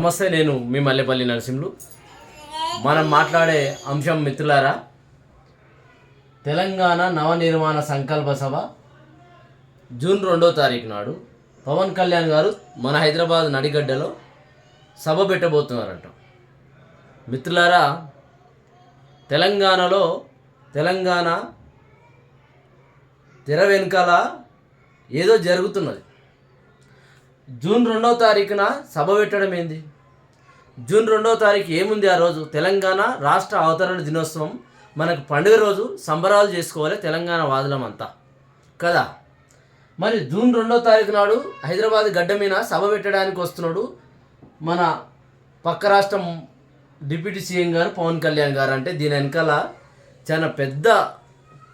నమస్తే, నేను మీ మల్లెపల్లి నరసింహులు. మనం మాట్లాడే అంశం మిత్రులారా, తెలంగాణ నవనిర్మాణ సంకల్ప సభ జూన్ 2వ తారీఖు నాడు పవన్ కళ్యాణ్ గారు మన హైదరాబాద్ నడిగడ్డలో సభ పెట్టబోతున్నారట. మిత్రులారా, తెలంగాణలో తెలంగాణ తెర వెనుకాల ఏదో జరుగుతున్నది. జూన్ 2వ తారీఖున సభ పెట్టడం ఏంది? జూన్ 2వ తారీఖు ఏముంది? ఆ రోజు తెలంగాణ రాష్ట్ర అవతరణ దినోత్సవం, మనకు పండుగ రోజు, సంబరాలు చేసుకోవాలి తెలంగాణ వాదులం అంతా కదా. మరి జూన్ 2వ తారీఖు నాడు హైదరాబాద్ గడ్డ మీద సభ పెట్టడానికి వస్తున్నాడు మన పక్క రాష్ట్రం డిప్యూటీ సీఎం గారు పవన్ కళ్యాణ్ గారు. అంటే దీని వెనకాల చాలా పెద్ద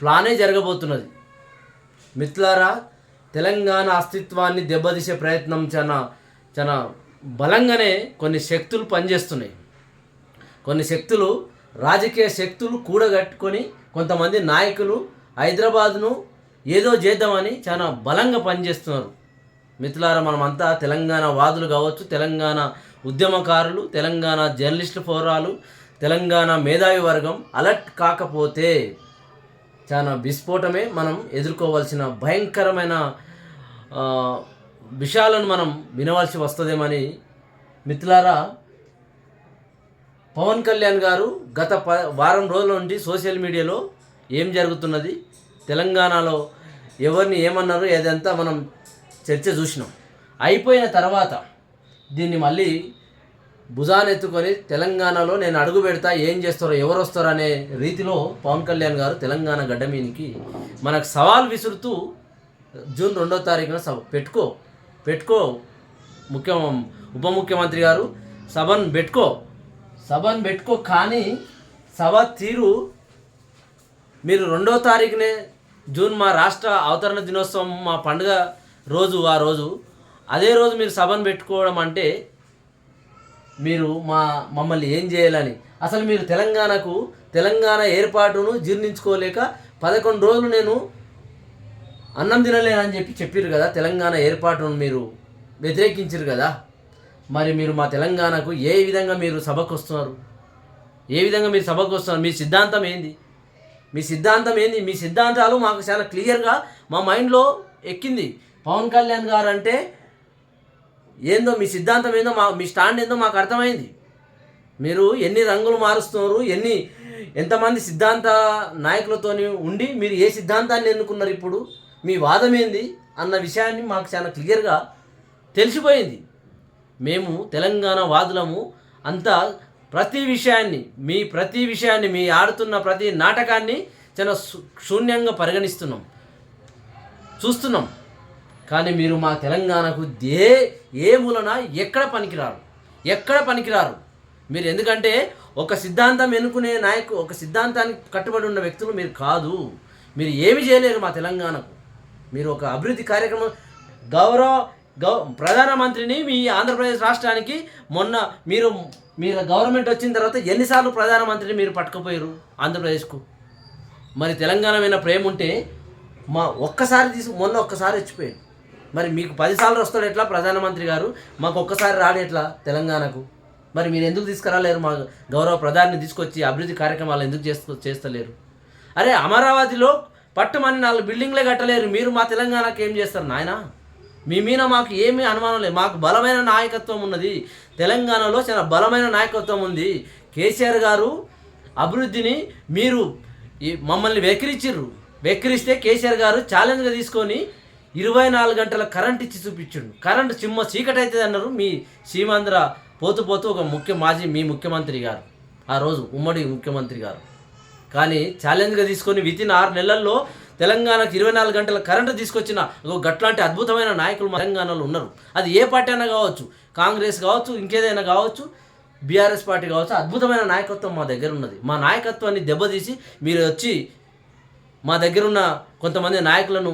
ప్లానే జరగబోతున్నది. మిత్రులారా, తెలంగాణ అస్తిత్వాన్ని దెబ్బతీసే ప్రయత్నం చాలా బలంగానే కొన్ని శక్తులు పనిచేస్తున్నాయి. కొన్ని శక్తులు, రాజకీయ శక్తులు కూడగట్టుకొని కొంతమంది నాయకులు హైదరాబాద్ను ఏదో చేద్దామని చాలా బలంగా పనిచేస్తున్నారు. మిత్రులారా, మనమంతా తెలంగాణ వాదులు కావచ్చు, తెలంగాణ ఉద్యమకారులు, తెలంగాణ జర్నలిస్టు ఫోరాలు, తెలంగాణ మేధావి వర్గం అలర్ట్ కాకపోతే చాలా విస్ఫోటమే మనం ఎదుర్కోవాల్సిన భయంకరమైన విషయాలను మనం వినవలసి వస్తుందేమని. మిత్రులారా, పవన్ కళ్యాణ్ గారు గత వారం రోజుల నుండి సోషల్ మీడియాలో ఏం జరుగుతున్నది, తెలంగాణలో ఎవరిని ఏమన్నారు, ఏదంతా మనం చర్చ చూసినాం. అయిపోయిన తర్వాత దీన్ని మళ్ళీ భుజానెత్తుకొని తెలంగాణలో నేను అడుగు పెడతా, ఏం చేస్తారో, ఎవరు వస్తారో అనే రీతిలో పవన్ కళ్యాణ్ గారు తెలంగాణ గడ్డ మీదకి మనకు సవాల్ విసురుతూ జూన్ 2వ తారీఖున సభ పెట్టుకో ఉప ముఖ్యమంత్రి గారు సభను పెట్టుకో కానీ సభ తీరు మీరు 2వ తారీఖునే జూన్ మా రాష్ట్ర అవతరణ దినోత్సవం, మా పండుగ రోజు, ఆ రోజు అదే రోజు మీరు సభను పెట్టుకోవడం అంటే మీరు మమ్మల్ని ఏం చేయాలని. అసలు మీరు తెలంగాణ ఏర్పాటును జీర్ణించుకోలేక 11 రోజులు నేను అన్నం తినలేనని చెప్పారు కదా. తెలంగాణ ఏర్పాటును మీరు వ్యతిరేకించారు కదా. మరి మీరు మా తెలంగాణకు ఏ విధంగా మీరు సభకు వస్తున్నారు? మీ సిద్ధాంతం ఏంది? మీ సిద్ధాంతాలు మాకు చాలా క్లియర్గా మా మైండ్లో ఎక్కింది. పవన్ కళ్యాణ్ గారు అంటే ఏందో, మీ సిద్ధాంతం ఏందో, మీ స్టాండ్ ఏందో మాకు అర్థమైంది. మీరు ఎన్ని రంగులు మారుస్తున్నారు, ఎంతమంది సిద్ధాంత నాయకులతో ఉండి మీరు ఏ సిద్ధాంతాన్ని ఎన్నుకున్నారు, ఇప్పుడు మీ వాదం ఏంది అన్న విషయాన్ని మాకు చాలా క్లియర్గా తెలిసిపోయింది. మేము తెలంగాణ వాదులము అంతా ప్రతి విషయాన్ని మీ ఆడుతున్న ప్రతి నాటకాన్ని చాలా శూన్యంగా పరిగణిస్తున్నాం, చూస్తున్నాం. కానీ మీరు మా తెలంగాణకు ఏ మూలన ఎక్కడ పనికిరారు మీరు. ఎందుకంటే ఒక సిద్ధాంతం ఎన్నుకునే నాయకు, ఒక సిద్ధాంతానికి కట్టుబడి ఉన్న వ్యక్తులు మీరు కాదు. మీరు ఏమి చేయలేరు మా తెలంగాణకు. మీరు ఒక అభివృద్ధి కార్యక్రమం, ప్రధానమంత్రిని మీ ఆంధ్రప్రదేశ్ రాష్ట్రానికి మొన్న మీరు గవర్నమెంట్ వచ్చిన తర్వాత ఎన్నిసార్లు ప్రధానమంత్రిని మీరు పట్టుకుపోయారు ఆంధ్రప్రదేశ్కు? మరి తెలంగాణ మీద ప్రేమ ఉంటే మొన్న ఒక్కసారి వచ్చిపోయాడు. మరి మీకు 10 సార్లు వస్తాడు ఎట్లా ప్రధానమంత్రి గారు? మాకు ఒక్కసారి రాడు ఎట్లా తెలంగాణకు? మరి మీరు ఎందుకు తీసుకురాలేరు? మా గౌరవ ప్రధాని తీసుకొచ్చి అభివృద్ధి కార్యక్రమాలు ఎందుకు చేస్తలేరు? అరే, అమరావతిలో పట్టుమని 4 బిల్డింగ్లే కట్టలేరు, మీరు మా తెలంగాణకు ఏం చేస్తారు నాయన? మీ మీద మాకు ఏమీ అనుమానం లేదు. మాకు బలమైన నాయకత్వం ఉన్నది, తెలంగాణలో చాలా బలమైన నాయకత్వం ఉంది. కేసీఆర్ గారు అభివృద్ధిని మీరు మమ్మల్ని వెక్కిరిస్తే కేసీఆర్ గారు ఛాలెంజ్గా తీసుకొని 24 గంటల కరెంట్ ఇచ్చి చూపించాడు. కరెంటు చీకటి అవుతుంది అన్నారు మీ సీమాంధ్ర పోతూ ఒక మాజీ ముఖ్యమంత్రి గారు, ఆ రోజు ఉమ్మడి ముఖ్యమంత్రి గారు. కానీ ఛాలెంజ్గా తీసుకొని వితిన్ 6 నెలల్లో తెలంగాణకు 24 గంటల కరెంటు తీసుకొచ్చిన గట్లాంటి అద్భుతమైన నాయకులు తెలంగాణలో ఉన్నారు. అది ఏ పార్టీ అయినా కావచ్చు, కాంగ్రెస్ కావచ్చు, ఇంకేదైనా కావచ్చు, బీఆర్ఎస్ పార్టీ కావచ్చు. అద్భుతమైన నాయకత్వం మా దగ్గర ఉన్నది. మా నాయకత్వాన్ని దెబ్బతీసి మీరు వచ్చి మా దగ్గరున్న కొంతమంది నాయకులను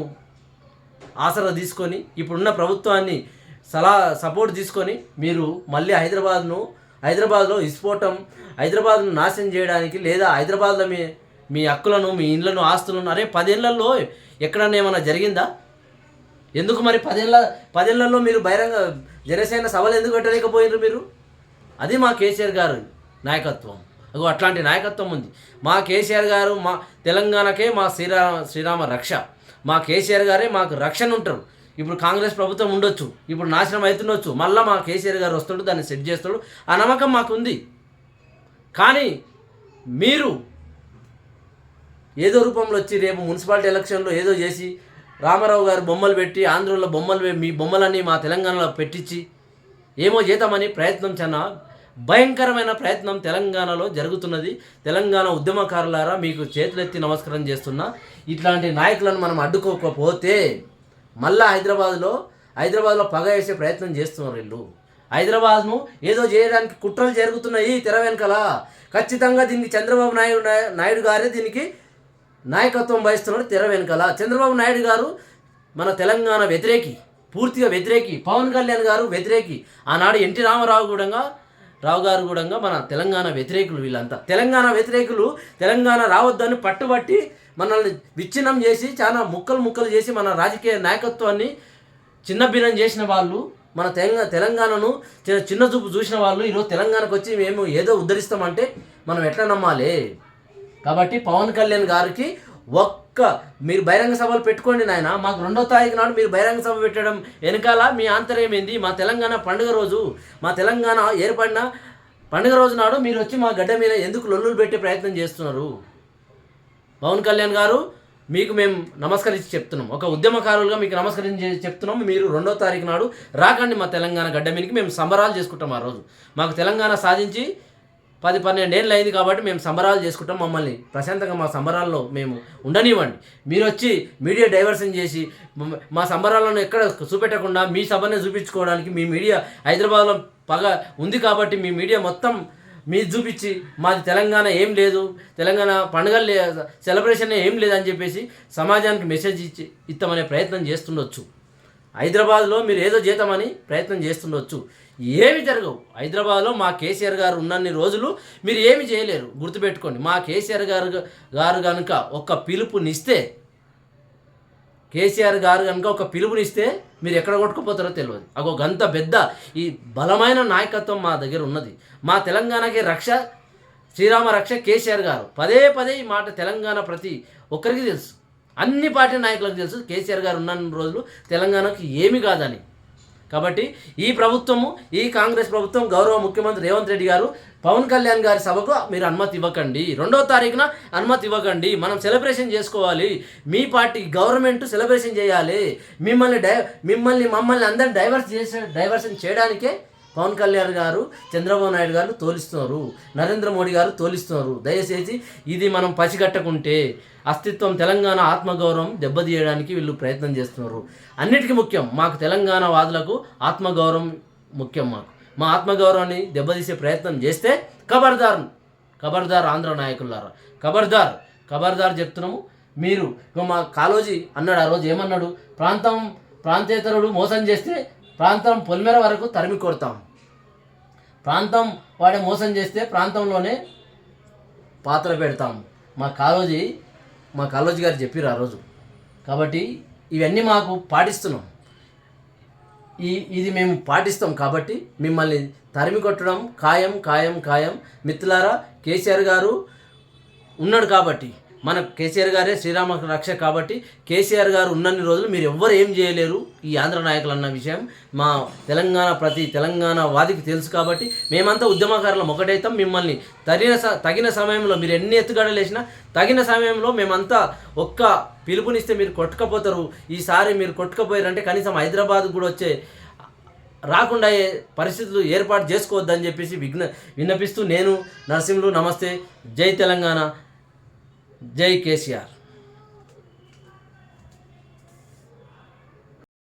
ఆసరా తీసుకొని, ఇప్పుడున్న ప్రభుత్వాన్ని సపోర్ట్ తీసుకొని మీరు మళ్ళీ హైదరాబాద్లో విస్ఫోటం, హైదరాబాద్ను నాశనం చేయడానికి, లేదా హైదరాబాద్లో మీ హక్కులను, మీ ఇండ్లను, ఆస్తులను, అరే 10 ఏళ్లలో ఎక్కడన్నా ఏమైనా జరిగిందా? ఎందుకు మరి 10 ఏళ్లలో మీరు బహిరంగ జనసేన సభలు ఎందుకు పెట్టలేకపోయినారు? అది మా కేసీఆర్ గారు నాయకత్వం. అగో అట్లాంటి నాయకత్వం ఉంది. మా కేసీఆర్ గారు మా తెలంగాణకే మా శ్రీరామ రక్ష. మా కేసీఆర్ గారే మాకు రక్షణ ఉంటారు. ఇప్పుడు కాంగ్రెస్ ప్రభుత్వం ఉండొచ్చు, ఇప్పుడు నాశనం అవుతుండొచ్చు, మళ్ళీ మా కేసీఆర్ గారు వస్తాడు, దాన్ని సెట్ చేస్తాడు, ఆ నమ్మకం మాకుంది. కానీ మీరు ఏదో రూపంలో వచ్చి రేపు మున్సిపాలిటీ ఎలక్షన్లో ఏదో చేసి రామారావు గారు బొమ్మలు పెట్టి ఆంధ్రలో మీ బొమ్మలన్నీ మా తెలంగాణలో పెట్టించి ఏమో చేద్దామని ప్రయత్నం చాలా భయంకరమైన ప్రయత్నం తెలంగాణలో జరుగుతున్నది. తెలంగాణ ఉద్యమకారులారా మీకు చేతులెత్తి నమస్కారం చేస్తున్నా. ఇట్లాంటి నాయకులను మనం అడ్డుకోకపోతే మళ్ళా హైదరాబాద్లో పగ వేసే ప్రయత్నం చేస్తున్నారు వీళ్ళు. హైదరాబాద్ను ఏదో చేయడానికి కుట్రలు జరుగుతున్నాయి తెర వెనకాల. ఖచ్చితంగా దీనికి చంద్రబాబు నాయుడు గారే దీనికి నాయకత్వం వహిస్తున్నాడు తెర వెనకాల. చంద్రబాబు నాయుడు గారు మన తెలంగాణ వ్యతిరేకి, పూర్తిగా వ్యతిరేకి. పవన్ కళ్యాణ్ గారు వ్యతిరేకి. ఆనాడు ఎన్టీ రావు గారు కూడా మన తెలంగాణ వ్యతిరేకులు. వీళ్ళంతా తెలంగాణ వ్యతిరేకులు. తెలంగాణ రావద్దని పట్టుబట్టి మనల్ని విచ్ఛిన్నం చేసి చాలా ముక్కలు చేసి మన రాజకీయ నాయకత్వాన్ని చిన్నభిన్నం చేసిన వాళ్ళు, మన తెలంగాణను చిన్న చూపు చూసిన వాళ్ళు ఈరోజు తెలంగాణకు వచ్చి మేము ఏదో ఉద్ధరిస్తామంటే మనం ఎట్లా నమ్మాలి? కాబట్టి పవన్ కళ్యాణ్ గారికి మీరు బహిరంగ సభలు పెట్టుకోండి నాయన. మాకు 2వ తారీఖు నాడు మీరు బహిరంగ సభ పెట్టడం వెనకాల మీ ఆంతర్యం ఏంది? మా తెలంగాణ పండుగ రోజు, మా తెలంగాణ ఏర్పడిన పండుగ రోజు నాడు మీరు వచ్చి మా గడ్డ మీద ఎందుకు లొల్లులు పెట్టే ప్రయత్నం చేస్తున్నారు? పవన్ కళ్యాణ్ గారు, మీకు మేము నమస్కరించి చెప్తున్నాం, ఒక ఉద్యమకారులుగా మీకు నమస్కరించి చెప్తున్నాం. మీరు 2వ తారీఖు నాడు రాకండి మా తెలంగాణ గడ్డ మీదకి. మేము సంబరాలు చేసుకుంటాం ఆ రోజు. మాకు తెలంగాణ సాధించి 10-12 ఏళ్ళు అయింది కాబట్టి మేము సంబరాలు చేసుకుంటాం. మమ్మల్ని ప్రశాంతంగా మా సంబరాల్లో మేము ఉండనివ్వండి. మీరు వచ్చి మీడియా డైవర్షన్ చేసి మా సంబరాలను ఎక్కడ చూపెట్టకుండా మీ సభనే చూపించుకోవడానికి మీ మీడియా హైదరాబాద్లో పగ ఉంది కాబట్టి మీ మీడియా మొత్తం మీరు చూపించి మాది తెలంగాణ ఏం లేదు, తెలంగాణ పండుగలు సెలబ్రేషన్ ఏం లేదని చెప్పేసి సమాజానికి మెసేజ్ ఇస్తామనే ప్రయత్నం చేస్తుండొచ్చు. హైదరాబాద్లో మీరు ఏదో చేద్దామని ప్రయత్నం చేస్తుండొచ్చు. ఏమి జరగవు. హైదరాబాద్లో మా కేసీఆర్ గారు ఉన్నన్ని రోజులు మీరు ఏమి చేయలేరు. గుర్తుపెట్టుకోండి. మా కేసీఆర్ గారు కనుక ఒక పిలుపునిస్తే మీరు ఎక్కడ కొట్టుకుపోతారో తెలియదు. అగో గంత పెద్ద ఈ బలమైన నాయకత్వం మా దగ్గర ఉన్నది. మా తెలంగాణకి శ్రీరామ రక్ష కేసీఆర్ గారు. పదే ఈ మాట తెలంగాణ ప్రతి ఒక్కరికి తెలుసు, అన్ని పార్టీ నాయకులకు తెలుసు. కేసీఆర్ గారు ఉన్న రోజులు తెలంగాణకి ఏమి కాదని. కాబట్టి ఈ ప్రభుత్వము, ఈ కాంగ్రెస్ ప్రభుత్వం, గౌరవ ముఖ్యమంత్రి రేవంత్ రెడ్డి గారు పవన్ కళ్యాణ్ గారి సభకు మీరు అనుమతి ఇవ్వకండి. 2వ తారీఖున అనుమతి ఇవ్వకండి. మనం సెలబ్రేషన్ చేసుకోవాలి. మీ పార్టీ గవర్నమెంట్ సెలబ్రేషన్ చేయాలి. మమ్మల్ని అందరిని డైవర్షన్ చేయడానికే పవన్ కళ్యాణ్ గారు, చంద్రబాబు నాయుడు గారు తోలిస్తున్నారు, నరేంద్ర మోడీ గారు తోలిస్తున్నారు. దయచేసి ఇది మనం పసిగట్టకుంటే అస్తిత్వం, తెలంగాణ ఆత్మగౌరవం దెబ్బతీయడానికి వీళ్ళు ప్రయత్నం చేస్తున్నారు. అన్నిటికీ ముఖ్యం మాకు తెలంగాణ వాదులకు ఆత్మగౌరవం ముఖ్యం. మా ఆత్మగౌరవాన్ని దెబ్బతీసే ప్రయత్నం చేస్తే ఖబర్దార్ ఆంధ్ర నాయకులారా, ఖబర్దార్ చెప్తున్నాము. మీరు మా కాళోజీ అన్నాడు ఆ రోజు, ఏమన్నాడు? ప్రాంతేతరుడు మోసం చేస్తే ప్రాంతం పొలిమేర వరకు తరిమి కొడతాం. ప్రాంతం వాడే మోసం చేస్తే ప్రాంతంలోనే పాత్ర పెడతాం. మా కాళోజీ గారు చెప్పారు ఆ రోజు. కాబట్టి ఇవన్నీ మాకు పాటిస్తున్నాం. ఇది మేము పాటిస్తాం. కాబట్టి మిమ్మల్ని తరిమి కొట్టడం ఖాయం. మిత్రులారా, కేసీఆర్ గారు ఉన్నాడు కాబట్టి, మన కేసీఆర్ గారే శ్రీరామ రక్ష కాబట్టి కేసీఆర్ గారు ఉన్నన్ని రోజులు మీరు ఎవ్వరు ఏం చేయలేరు ఈ ఆంధ్ర నాయకులు అన్న విషయం మా ప్రతి తెలంగాణ వాదికి తెలుసు. కాబట్టి మేమంతా ఉద్యమకారులం ఒకటైతాం. మిమ్మల్ని తగిన సమయంలో మీరు ఎన్ని ఎత్తుగడలు వేసినా తగిన సమయంలో మేమంతా ఒక్క పిలుపునిస్తే మీరు కొట్టుకపోతారు. ఈసారి మీరు కొట్టుకపోయారంటే కనీసం హైదరాబాద్ కూడా వచ్చే రాకుండా పరిస్థితులు ఏర్పాటు చేసుకోవద్దని చెప్పేసి విన్నపిస్తూ నేను నరసింహులు. నమస్తే. జై తెలంగాణ, జై కేసీఆర్.